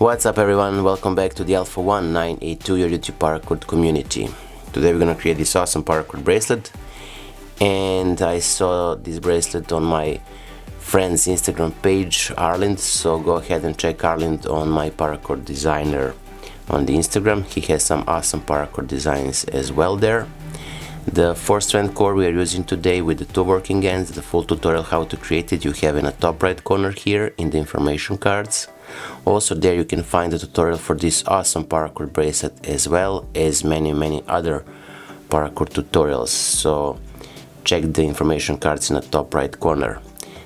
What's up everyone, welcome back to the Alpha 1982 your YouTube paracord community. Today we're gonna create this awesome paracord bracelet, and I saw this bracelet on my friend's Instagram page, Arlind, so go ahead and check Arlind on my paracord designer on the Instagram. He has some awesome paracord designs as well there. The 4-strand cord we are using today with the 2 working ends, the full tutorial how to create it you have in the top right corner here in the information cards. Also there you can find the tutorial for this awesome paracord bracelet as well as many other paracord tutorials, so check the information cards in the top right corner.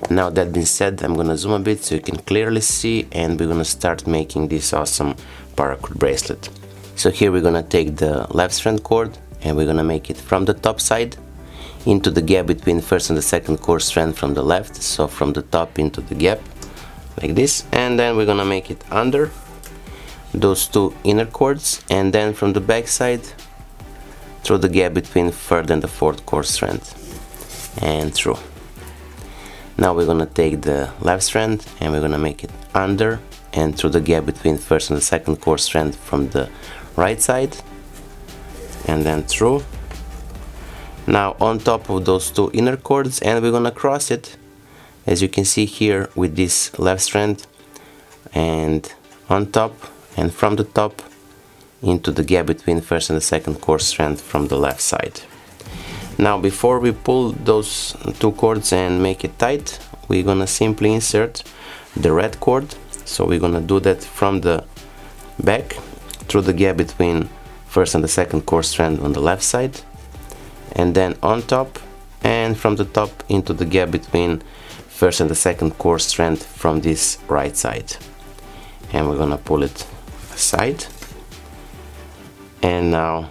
Now that being said, I'm gonna zoom a bit so you can clearly see, and we're gonna start making this awesome paracord bracelet. So here we're gonna take the left strand cord and we're gonna make it from the top side into the gap between first and the second cord strand from the left, so from the top into the gap like this, and then we're gonna make it under those 2 inner cords, and then from the back side through the gap between third and the fourth cord strand and through. Now we're gonna take the left strand and we're gonna make it under and through the gap between first and the second cord strand from the right side, and then through. Now on top of those 2 inner cords, and we're gonna cross it as you can see here with this left strand, and on top and from the top into the gap between first and the second cord strand from the left side. Now before we pull those 2 cords and make it tight, we're gonna simply insert the red cord. So we're gonna do that from the back through the gap between first and the second cord strand on the left side, and then on top and from the top into the gap between first and the second cord strand from this right side, and we're gonna pull it aside. And now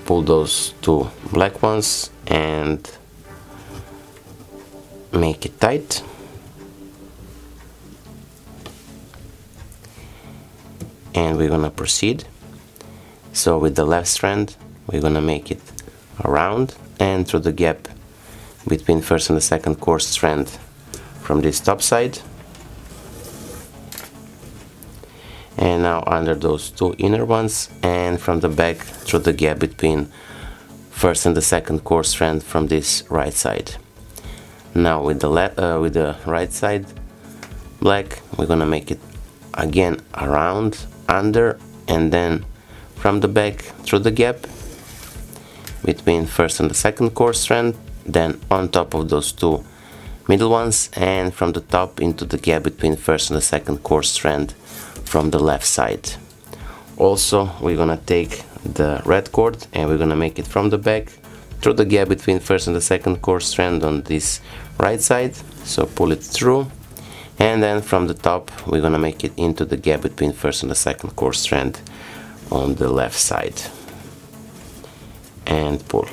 pull those 2 black ones and make it tight. And we're gonna proceed. So with the left strand we're gonna make it around and through the gap between first and the second cord strand from this top side, and now under those 2 inner ones, and from the back through the gap between first and the second cord strand from this right side. Now with the right side black we're gonna make it again around, under, and then from the back through the gap between first and the second cord strand, then on top of those 2 middle ones, and from the top into the gap between first and the second cord strand from the left side. Also we're gonna take the red cord and we're gonna make it from the back through the gap between first and the second cord strand on this right side, so pull it through, and then from the top we're gonna make it into the gap between first and the second cord strand on the left side, and pull.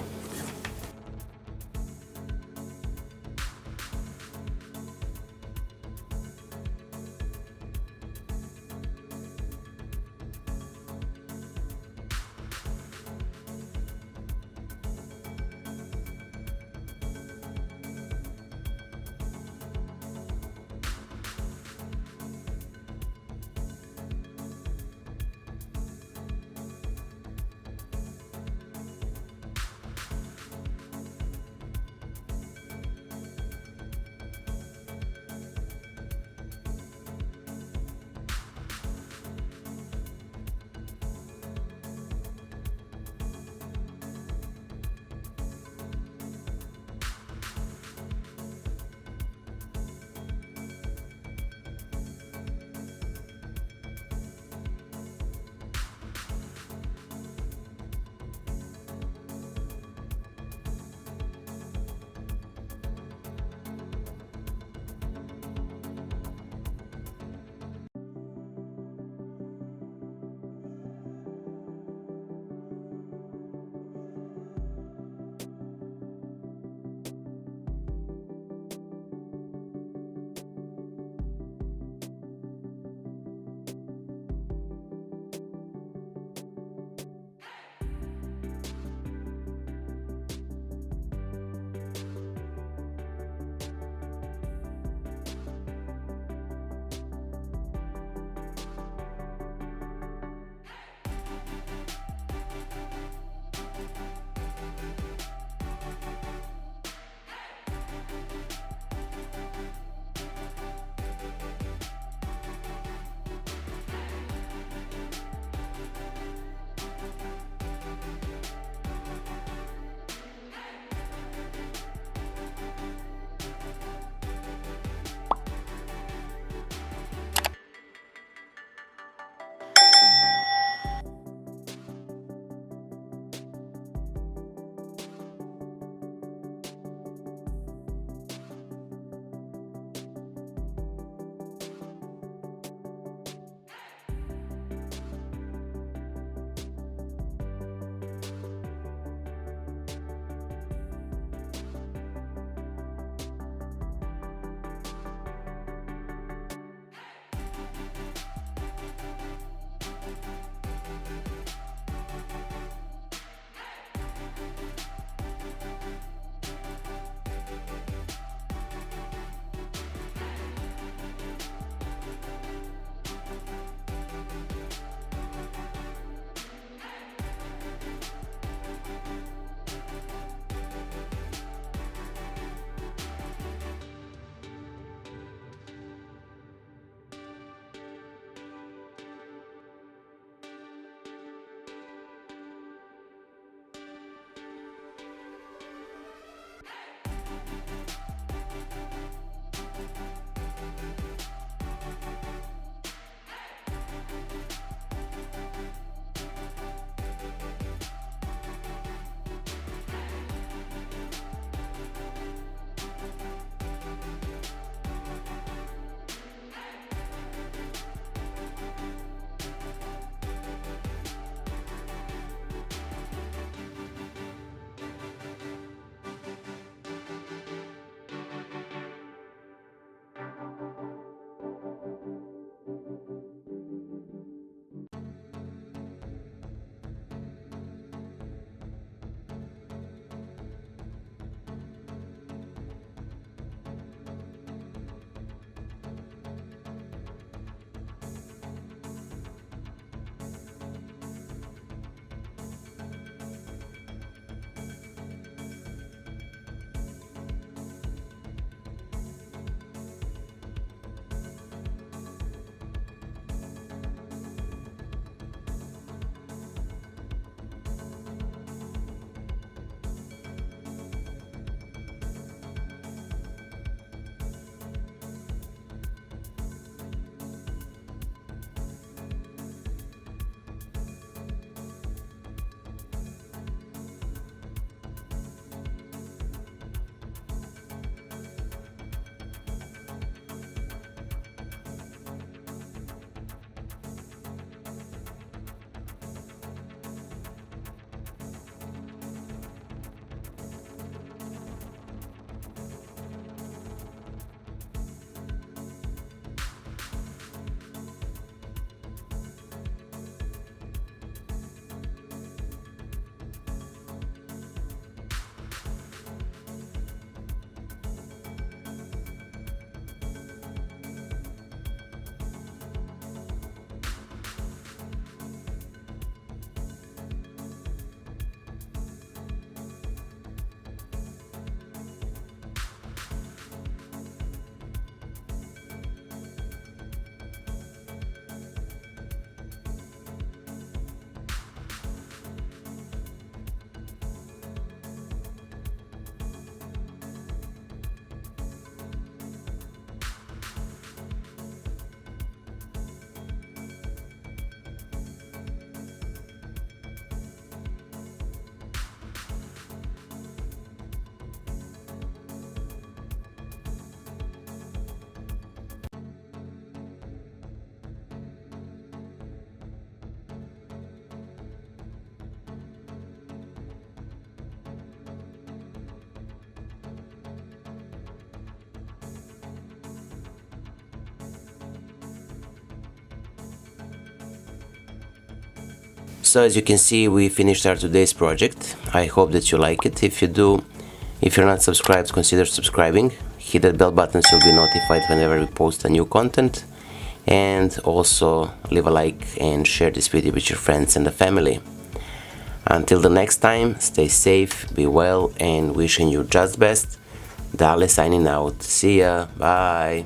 So as you can see, we finished our today's project. I hope that you like it. If you do, if you're not subscribed, consider subscribing. Hit that bell button so you'll be notified whenever we post a new content. And also leave a like and share this video with your friends and the family. Until the next time, stay safe, be well, and wishing you just best. Dale signing out. See ya. Bye.